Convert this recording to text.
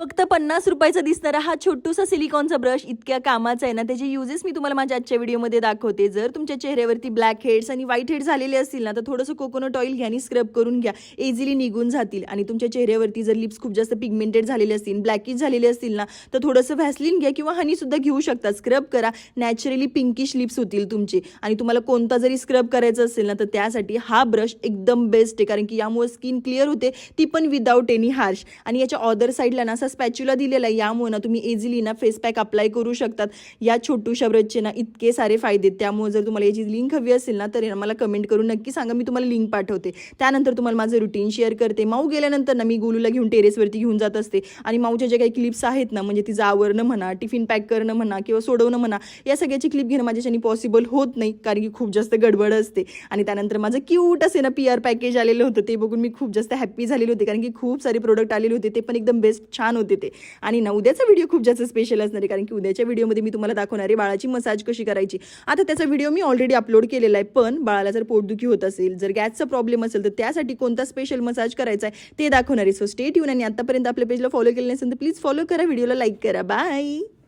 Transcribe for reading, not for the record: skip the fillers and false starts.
फक्त 50 रुपयाचा दिसणारा हा छोटूसा सिलिकॉनचा ब्रश इतक्या कामाचा आहे ना, त्याचे युजेस मी तुम्हाला माझ्या आजच्या व्हिडिओमध्ये दाखवते. जर तुमच्या चेहऱ्यावरती ब्लॅक हेड्स आणि व्हाईट हेड्स झालेले असतील ना, तर थोडंसं कोकोनट ऑइल घ्या आणि स्क्रब करून घ्या. इझिली निघून जातील. आणि तुमच्या चेहऱ्यावरती जर लिप्स खूप जास्त पिगमेंटेड झालेले असतील, ब्लॅकिश झालेले असतील ना, तर थोडंसं व्हॅसलिन घ्या किंवा हनीसुद्धा घेऊ शकता. स्क्रब करा. नॅचरली पिंकिश लिप्स होतील तुमचे. आणि तुम्हाला कोणता जरी स्क्रब करायचा असेल ना, तर त्यासाठी हा ब्रश एकदम बेस्ट आहे. कारण की यामुळे स्किन क्लिअर होते, ती पण विदाऊट एनी हार्श. आणि याच्या ऑदर साईडला ना स्पॅच्युला दिलेला आहे. यामुळे ना तुम्ही इझिली ना फेस पॅक अप्लाय करू शकतात. या छोटूशा ब्रशचे ना इतके सारे फायदे. त्यामुळे जर तुम्हाला याची लिंक हवी असेल ना, तर मला कमेंट करून नक्की सांगा. मी तुम्हाला लिंक पाठवते. त्यानंतर तुम्हाला माझं रुटीन शेअर करते. माऊ गेल्यानंतर ना मी गोलूला घेऊन टेरेसवरती घेऊन जात असते. आणि माऊच्या ज्या काही क्लिप्स आहेत ना, म्हणजे तिचं आवरणं म्हणा, टिफिन पॅक करणं म्हणा किंवा सोडवणं म्हणा, या सगळ्याची क्लिप घेणं माझ्याच्यानी पॉसिबल होत नाही. कारण की खूप जास्त गडबड असते. आणि त्यानंतर माझं क्यूट असे ना PR पॅकेज आलेलं होतं. ते बघून मी खूप जास्त हॅप्पी झालेले होते. कारण की खूप सारे प्रोडक्ट आलेले होते. ते पण एकदम बेस्ट छान होते ते. आणि ना उद्याचा व्हिडिओ खूप जास्त स्पेशल असणार आहे. कारण की उद्याच्या व्हिडिओमध्ये मी तुम्हाला दाखवणार आहे बाळाची मसाज कशी करायची. आता त्याचा व्हिडिओ मी ऑलरेडी अपलोड केलेला आहे. पण बाळाला जर पोटदुखी होत असेल, जर गॅसचा प्रॉब्लेम असेल, तर त्यासाठी कोणता स्पेशल मसाज करायचा आहे ते दाखवणार आहे. So stay tune. आणि आतापर्यंत आपल्या पेजला फॉलो केलं नसेल तर प्लीज फॉलो करा, व्हिडिओला लाईक करा. बाय.